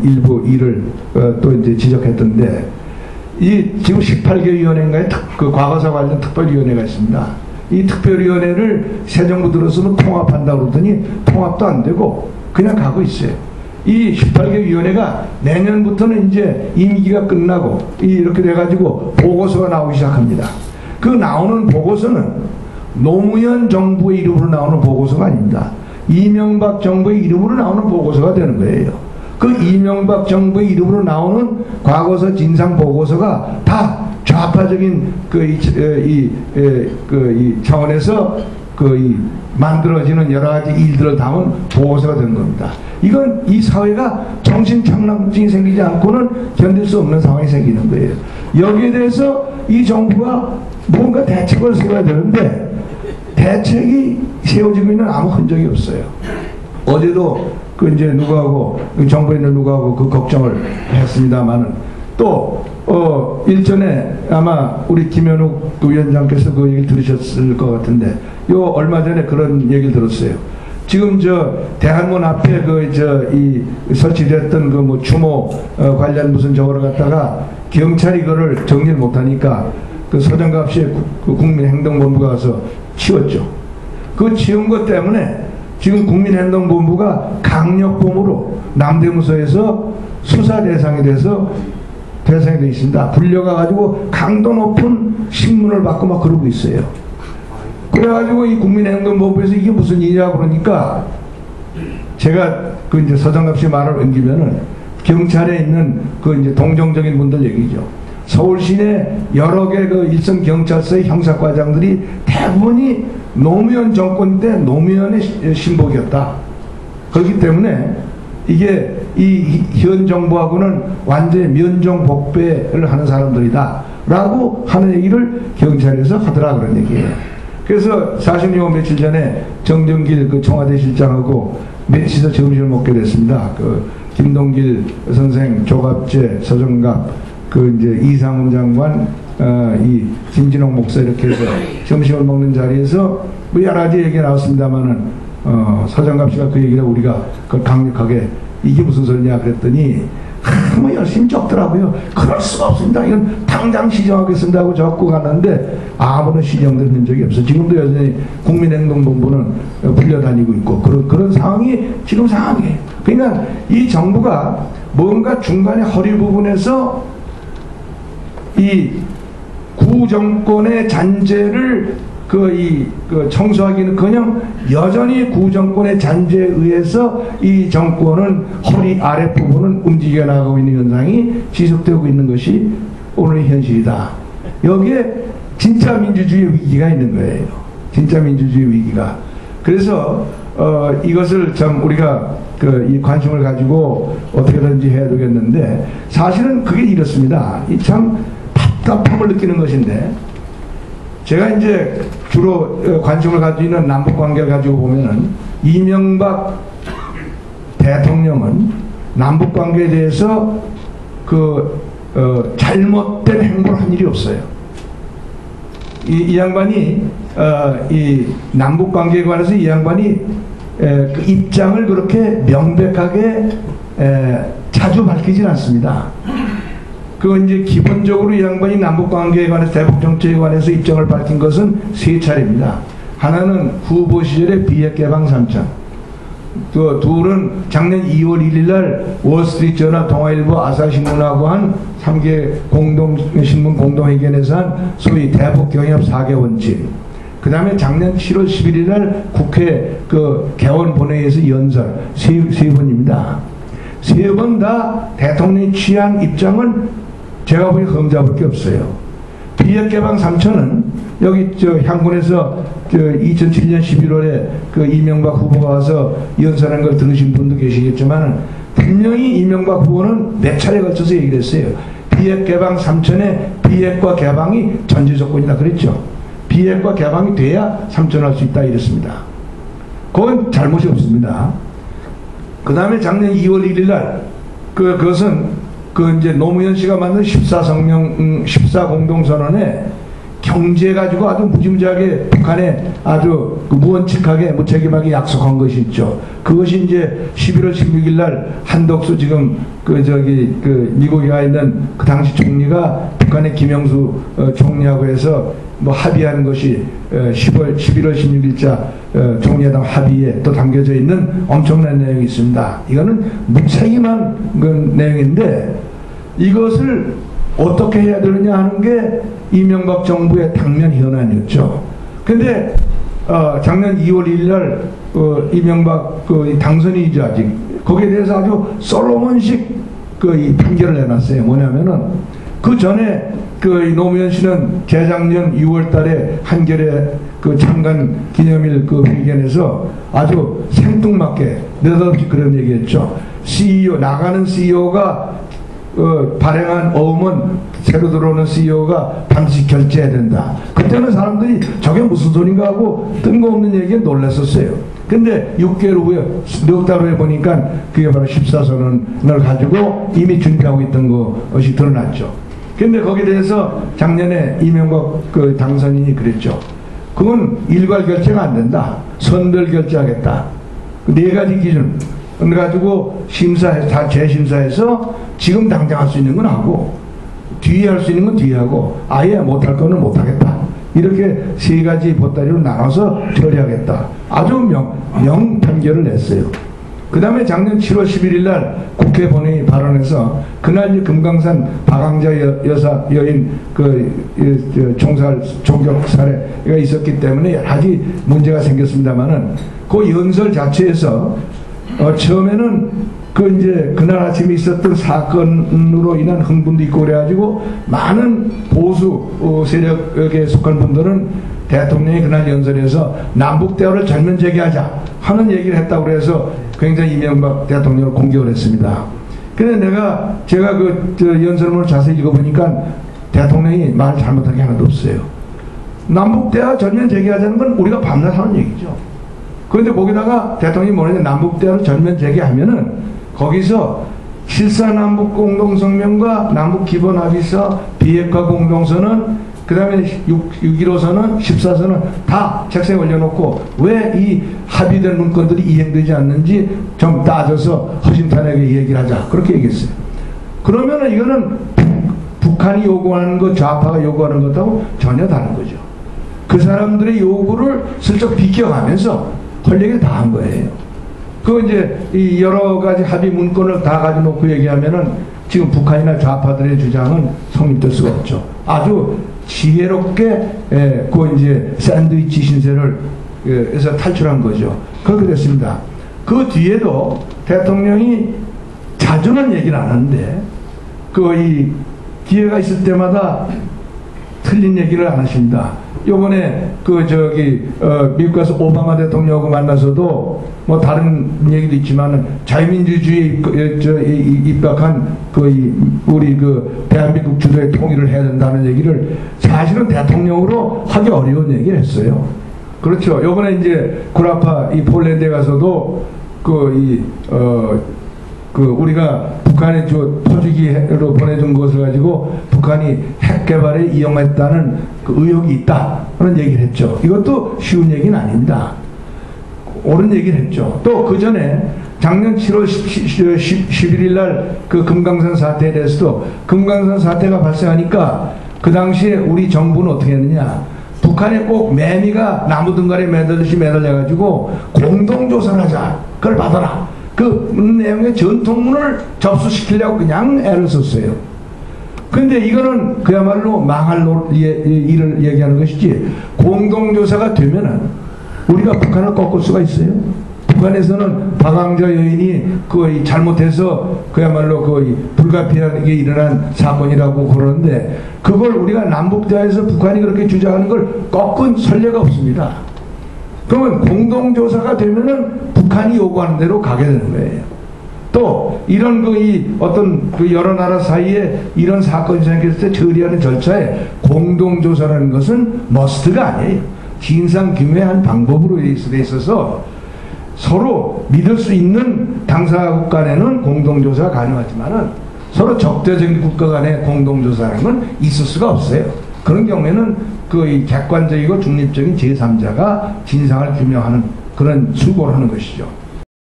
일부 일을 또 이제 지적했던데, 이 지금 18개 위원회인가에 그 과거사 관련 특별위원회가 있습니다. 이 특별위원회를 새 정부 들어서면 통합한다고 그러더니 통합도 안 되고 그냥 가고 있어요. 이 18개 위원회가 내년부터는 이제 임기가 끝나고 이렇게 돼가지고 보고서가 나오기 시작합니다. 그 나오는 보고서는 노무현 정부의 이름으로 나오는 보고서가 아닙니다. 이명박 정부의 이름으로 나오는 보고서가 되는 거예요. 그 이명박 정부의 이름으로 나오는 과거서 진상 보고서가 다 좌파적인 이 차원에서 만들어지는 여러 가지 일들을 담은 보고서가 되는 겁니다. 이건 이 사회가 정신착락증이 생기지 않고는 견딜 수 없는 상황이 생기는 거예요. 여기에 대해서 이 정부가 뭔가 대책을 세워야 되는데 대책이 세워지고 있는 아무 흔적이 없어요. 어제도 이제 누구하고 정부에 있는 누구하고 그 걱정을 했습니다만은 또 일전에 아마 우리 김현욱 위원장께서 그 얘기 들으셨을 것 같은데 요 얼마 전에 그런 얘기를 들었어요. 지금 대한문 앞에 설치됐던 그 추모 관련 무슨 저거를 갖다가 경찰이 그거를 정리를 못하니까 그 서정갑시에 국민행동본부가 가서 치웠죠. 그 치운 것 때문에 지금 국민행동본부가 강력범으로 남대문서에서 수사 대상이 돼서 대상이 되어 있습니다. 불려가가지고 강도 높은 신문을 받고 막 그러고 있어요. 그래가지고 이 국민행동본부에서 이게 무슨 일이냐고 그러니까 제가 이제 서정갑씨 말을 옮기면은 경찰에 있는 이제 동정적인 분들 얘기죠. 서울시내 여러 개 일선 경찰서의 형사과장들이 대부분이 노무현 정권 때 노무현의 신복이었다. 그렇기 때문에 이게 이 현 정부하고는 완전히 면종복배를 하는 사람들이다 라고 하는 얘기를 경찰에서 하더라 그런 얘기예요. 그래서 사실 요 며칠 전에 정정길 청와대 실장하고 넷이서 점심을 먹게 됐습니다. 김동길 선생, 조갑재, 서정갑, 이제 이상훈 장관, 이 김진홍 목사 이렇게 해서 점심을 먹는 자리에서 여러 가지 얘기가 나왔습니다만은 서정갑 씨가 그 얘기를 우리가 강력하게 이게 무슨 소리냐 그랬더니 뭐 열심히 적더라고요. 그럴 수가 없습니다. 이건 당장 시정하겠습니다 하고 적고 갔는데 아무런 시정된 적이 없어. 지금도 여전히 국민행동본부는 불려다니고 있고 그런 상황이 지금 상황이에요. 그러니까 이 정부가 뭔가 중간에 허리 부분에서 이 구정권의 잔재를 청소하기는 그냥 여전히 구정권의 잔재에 의해서 이 정권은 허리 아랫부분은 움직여 나가고 있는 현상이 지속되고 있는 것이 오늘의 현실이다. 여기에 진짜 민주주의 위기가 있는 거예요. 진짜 민주주의 위기가. 그래서 이것을 참 우리가 이 관심을 가지고 어떻게든지 해야 되겠는데 사실은 그게 이렇습니다. 참 답답함을 느끼는 것인데 제가 이제 주로 관심을 가지고 있는 남북관계를 가지고 보면은 이명박 대통령은 남북관계에 대해서 잘못된 행동을 한 일이 없어요. 이 양반이 이 남북관계에 관해서 이 양반이 그 입장을 그렇게 명백하게 자주 밝히질 않습니다. 이제 기본적으로 이 양반이 남북관계에 관해서 대북정책에 관해서 입장을 밝힌 것은 세 차례입니다. 하나는 후보 시절의 비핵개방 3차. 둘은 작년 2월 1일 날 월스트리트저널, 동아일보, 아사히신문하고 한 3개 신문 공동회견에서 한 소위 대북경협 4개 원칙. 그 다음에 작년 7월 11일 날 국회 개원 본회의에서 연설 세 번입니다. 세 번 다 대통령이 취한 입장은 제가 보기 흠잡을 게 없어요. 비핵개방 3처는 여기 향군에서 2007년 11월에 이명박 후보가 와서 연설한 걸 들으신 분도 계시겠지만 분명히 이명박 후보는 몇 차례 걸쳐서 얘기를 했어요. 비핵개방 3처의 비핵과 개방이 전제조건이다 그랬죠. 비핵과 개방이 돼야 3처를 할 수 있다 이랬습니다. 그건 잘못이 없습니다. 그 다음에 작년 2월 1일 날 그것은 이제 노무현 씨가 만든 14 공동선언에 경제 가지고 아주 무지무지하게 북한에 아주 무원칙하게 무책임하게 약속한 것이 있죠. 그것이 이제 11월 16일 날 한덕수 지금 미국에 가 있는 그 당시 총리가 북한의 김영수 총리하고 해서 뭐 합의하는 것이 11월 16일자 총리회담 합의에 또 담겨져 있는 엄청난 내용이 있습니다. 이거는 무책임한 그 내용인데 이것을 어떻게 해야 되느냐 하는 게 이명박 정부의 당면 현안이었죠. 근데 작년 2월 1일 날 이명박 당선인이죠. 아직 거기에 대해서 아주 솔로몬식 이 판결을 내놨어요. 뭐냐면은 그 전에 노무현 씨는 재작년 6월 달에 한겨레 창간 기념일 회견에서 아주 생뚱맞게 느닷없이 그런 얘기했죠. CEO, 나가는 CEO가 발행한 어음은 새로 들어오는 CEO가 반드시 결제해야 된다. 그때는 사람들이 저게 무슨 소린가 하고 뜬금없는 얘기에 놀랐었어요. 근데 6개월 후에 넉 달 후에 보니까 그게 바로 14선언을 가지고 이미 준비하고 있던 것이 드러났죠. 근데 거기에 대해서 작년에 이명박 당선인이 그랬죠. 그건 일괄 결제가 안 된다. 선별 결제하겠다. 네 가지 기준 그래가지고 재심사해서 지금 당장 할 수 있는 건 하고 뒤에 할 수 있는 건 뒤에 하고 아예 못할 거는 못하겠다. 이렇게 세 가지 보따리로 나눠서 처리하겠다. 아주 명 판결을 냈어요. 그 다음에 작년 7월 11일 날 국회 본회의 발언에서 그날 금강산 박항자 여인 총격 사례가 있었기 때문에 여러 가지 문제가 생겼습니다만은 그 연설 자체에서 처음에는 그날 아침에 있었던 사건으로 인한 흥분도 있고 그래가지고 많은 보수 세력에 속한 분들은 대통령이 그날 연설에서 남북 대화를 전면 재개하자 하는 얘기를 했다고 해서 굉장히 이명박 대통령을 공격을 했습니다. 근데 제가 연설문을 자세히 읽어보니까 대통령이 말 잘못한 게 하나도 없어요. 남북 대화 전면 재개하자는 건 우리가 밤낮 하는 얘기죠. 그런데 거기다가 대통령이 뭐냐면 남북 대화를 전면 재개하면은 거기서 7.4 남북 공동성명과 남북 기본합의서, 비핵화 공동선언, 그 다음에 6.15선언, 14선언 다 책상에 올려놓고 왜 이 합의된 문건들이 이행되지 않는지 좀 따져서 허심탄회하게 얘기를 하자. 그렇게 얘기했어요. 그러면은 이거는 북한이 요구하는 것, 좌파가 요구하는 것하고 전혀 다른 거죠. 그 사람들의 요구를 슬쩍 비껴가면서 할 얘기를 다 한 거예요. 이제 이 여러 가지 합의 문건을 다 가지고 놓고 얘기하면은 지금 북한이나 좌파들의 주장은 성립될 수가 없죠. 아주 지혜롭게 이제 샌드위치 신세를 에서 탈출한 거죠. 그렇게 됐습니다. 그 뒤에도 대통령이 자주는 얘기를 안 하는데 이 기회가 있을 때마다 틀린 얘기를 안 하십니다. 요번에 미국 가서 오바마 대통령하고 만나서도 뭐 다른 얘기도 있지만은 자유민주주의에 입각한 우리 대한민국 주도의 통일을 해야 된다는 얘기를 사실은 대통령으로 하기 어려운 얘기를 했어요. 그렇죠. 요번에 이제 구라파 이 폴란드에 가서도 우리가 북한에 포주기로 보내준 것을 가지고 북한이 핵 개발에 이용했다는 의혹이 있다 하는 얘기를 했죠. 이것도 쉬운 얘기는 아닙니다. 옳은 얘기를 했죠. 또 그 전에 작년 7월 11일 날 금강산 사태에 대해서도 금강산 사태가 발생하니까 그 당시에 우리 정부는 어떻게 했느냐. 북한에 꼭 매미가 나무 등갈에 매달듯이 매달려가지고 공동조사를 하자. 그걸 받아라. 그 내용의 전통문을 접수시키려고 그냥 애를 썼어요. 근데 이거는 그야말로 망할 일을 얘기하는 것이지 공동조사가 되면은 우리가 북한을 꺾을 수가 있어요? 북한에서는 박항자 여인이 잘못해서 그야말로 불가피하게 일어난 사건이라고 그러는데 그걸 우리가 남북대화에서 북한이 그렇게 주장하는 걸 꺾은 선례가 없습니다. 그러면 공동조사가 되면은 북한이 요구하는 대로 가게 되는 거예요. 또 이런 어떤 여러 나라 사이에 이런 사건이 생겼을 때 처리하는 절차에 공동조사라는 것은 머스트가 아니에요. 진상규명한 방법으로 돼 있어서 서로 믿을 수 있는 당사국 간에는 공동조사가 가능하지만은 서로 적대적인 국가 간의 공동조사라는 건 있을 수가 없어요. 그런 경우에는 그 객관적이고 중립적인 제3자가 진상을 규명하는 그런 수고를 하는 것이죠.